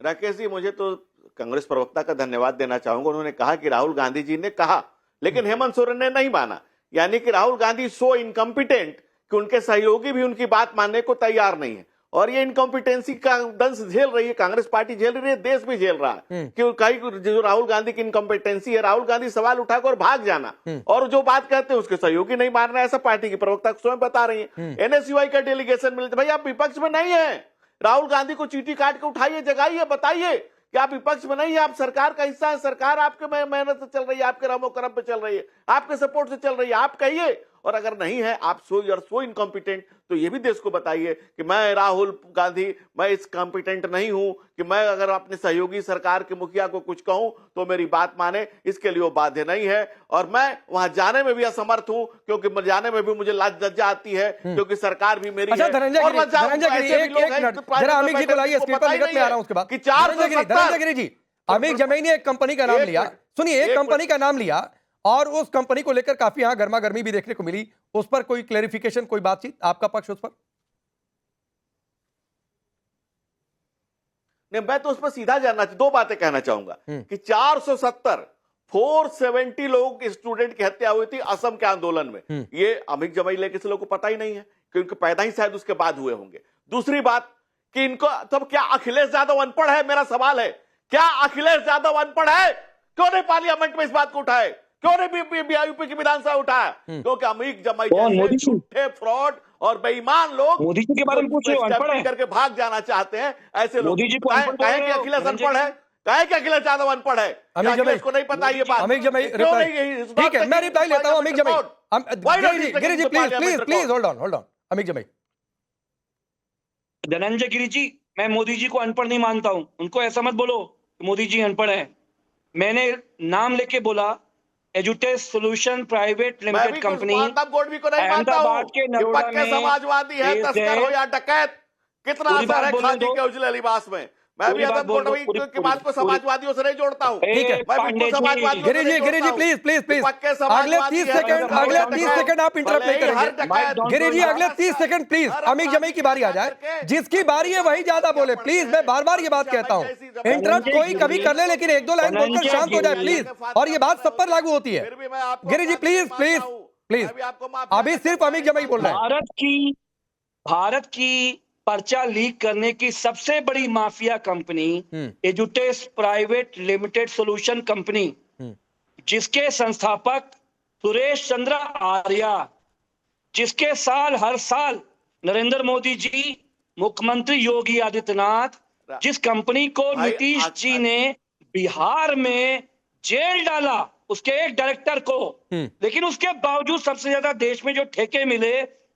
राकेश जी, मुझे तो कांग्रेस प्रवक्ता का धन्यवाद देना चाहूंगा। उन्होंने कहा कि राहुल गांधी जी ने कहा, लेकिन हेमंत सोरेन ने नहीं माना। यानी कि राहुल गांधी सो इनकम्पिटेंट कि उनके सहयोगी भी उनकी बात मानने को तैयार नहीं है। और ये इनकॉम्पिटेंसी का दंश झेल रही है कांग्रेस पार्टी, झेल रही है, देश भी झेल रहा है कि कहीं जो राहुल गांधी की इनकॉम्पिटेंसी है, राहुल गांधी सवाल उठाकर भाग जाना और जो बात कहते हैं उसके सहयोगी नहीं मान रहे, ऐसा पार्टी की प्रवक्ता स्वयं बता रही है। एनएसयूआई का डेलीगेशन मिलते, भाई आप विपक्ष में नहीं है, राहुल गांधी को चीटी काट के उठाइए, जगाइए, बताइए कि आप विपक्ष में नहीं है, आप सरकार का हिस्सा है, सरकार आपके मेहनत से चल रही है, आपके रमो करम पे चल रही है, आपके सपोर्ट से चल रही है, आप कहिए। और अगर नहीं है, आप सो इनकॉम्पिटेंट, तो ये भी देश को बताइए कि मैं राहुल गांधी, मैं इस कॉम्पिटेंट नहीं हूं कि मैं अगर अपने सहयोगी सरकार के मुखिया को कुछ कहूं तो मेरी बात माने, इसके लिए वो बाध्य नहीं है। और मैं वहां जाने में भी असमर्थ हूं, क्योंकि जाने में भी मुझे लाज लज्जा आती है, क्योंकि सरकार भी मेरी है। धनंजय गिरी, जरा अमित जी को लाइए स्पीकर पर, निगत में आ रहा हूं उसके बाद। धनंजय गिरी जी, अमित जमई ने एक कंपनी का नाम लिया, सुनिए, एक कंपनी का नाम लिया और उस कंपनी को लेकर काफी यहां गर्मा गर्मी भी देखने को मिली। उस पर कोई क्लेरिफिकेशन, कोई बातचीत, आपका पक्ष उस पर? नहीं, मैं तो उस पर सीधा जानना, 2 बातें कहना चाहूंगा कि 470 लोग स्टूडेंट की हत्या हुई थी असम के आंदोलन में। ये अमित जमई किसी लोग को पता ही नहीं है, क्योंकि पैदा ही शायद उसके बाद हुए होंगे। दूसरी बात कि इनको तब क्या अखिलेश यादव अनपढ़ है? मेरा सवाल है, क्या अखिलेश यादव अनपढ़ है? क्यों नहीं पार्लियामेंट में इस बात को उठाए? क्यों नहीं यूपी की विधानसभा उठाया? क्योंकि अमित जमई जैसे झूठे फ्रॉड और बेईमान लोग मोदी जी के बारे में पूछे, अनपढ़ है करके भाग जाना चाहते हैं। ऐसे लोग मोदी जी को कहे कि अखिलेश अनपढ़ है, कहे कि अखिलेश यादव अनपढ़ है, अमित जमई को नहीं पता ये बात। अमित जमई, ठीक है, मैं रिप्लाई लेता हूं। Amit Jamai, Giri ji please hold on. Amit Jamai. Dhananjay Giri ji, मैं मोदी जी को अनपढ़ नहीं मानता हूं, उनको ऐसा मत बोलो मोदी जी अनपढ़ है। मैंने नाम लेके बोला, एजुटेस solution private limited company, Ahmedabad के नरोडा में समाजवादी है, तस्कर हो या डकैत, कितना असर है खादी के उजले लिबास में। मैं भी अदब गोडवी की बात को समाजवादियों से नहीं जोड़ता हूं। ठीक है, गिरी जी प्लीज अगले 30 सेकंड आप इंटरप्ट नहीं करेंगे। गिरी जी अगले 30 सेकंड प्लीज, अमित जमई की बारी आ जाए, जिसकी बारी है वही ज्यादा बोले प्लीज। मैं बार बार ये बात कहता हूँ, इंटरप्ट कोई कभी कर ले, लेकिन 1-2 लाइन बोलकर शांत हो जाए प्लीज, और ये बात सब पर लागू होती है। गिरी जी प्लीज, अभी सिर्फ अमित जमई बोल रहे हैं। भारत की पर्चा लीक करने की सबसे बड़ी माफिया कंपनी एजुटेस प्राइवेट लिमिटेड सोल्यूशन कंपनी, जिसके संस्थापक सुरेश चंद्र आर्या, जिसके हर साल नरेंद्र मोदी जी, मुख्यमंत्री योगी आदित्यनाथ, जिस कंपनी को नीतीश जी ने बिहार में जेल डाला, उसके एक डायरेक्टर को, लेकिन उसके बावजूद सबसे ज्यादा देश में जो ठेके मिले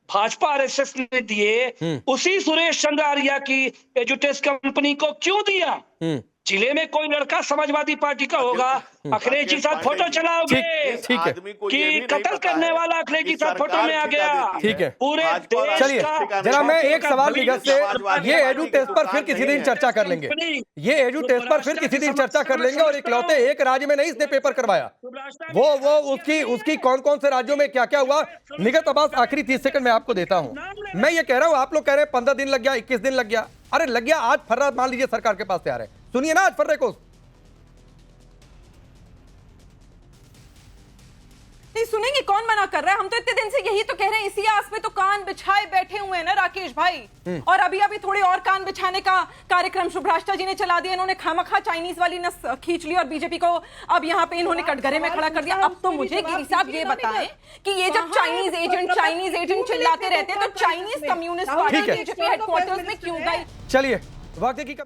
भाजपा आरएसएस ने दिए, उसी सुरेश चंद्र आर्या की एजुटेस कंपनी को क्यों दिया? जिले में कोई लड़का समाजवादी पार्टी का होगा, अखिलेश जी साथ फोटो चलाओगे ठीक है कि कत्ल करने वाला अखिलेश जी साथ फोटो में आ गया। ठीक है, पूरे देश चलिए का जरा मैं एक सवाल निगत से, ये एडू टेस्ट पर फिर किसी दिन चर्चा कर लेंगे, ये एडू टेस्ट पर फिर किसी दिन चर्चा कर लेंगे। और इकलौते एक राज्य में नहीं इसने पेपर करवाया, वो उसकी कौन कौन से राज्यों में क्या क्या हुआ। निगत अब्बास, आखिरी 30 सेकंड मैं आपको देता हूं। मैं ये कह रहा हूं, आप लोग कह रहे हैं 15 दिन लग गया, 21 दिन लग गया, अरे लग गया, आज फर्रा मान लीजिए सरकार के पास तैयार है, सुनिए ना आज फर्रे को। नहीं सुनेंगे, कौन मना कर रहा है? हम तो इतने दिन से यही तो कह रहे हैं, इसी आस पे तो कान बिछाए बैठे हुए हैं ना राकेश भाई। और अभी थोड़े और कान बिछाने का कार्यक्रम शुभ्राष्टा जी ने चला दिया। इन्होंने खामखा चाइनीज वाली नस खींच ली और बीजेपी को अब यहाँ पे इन्होंने कटघरे में खड़ा कर दिया। अब तो मुझे गिरी साहब ये बताएं कि ये जब चाइनीज एजेंट चिल्लाते रहते हैं तो Chinese communist party BJP headquarters में क्यों गई? चलिए, वक्त की कमी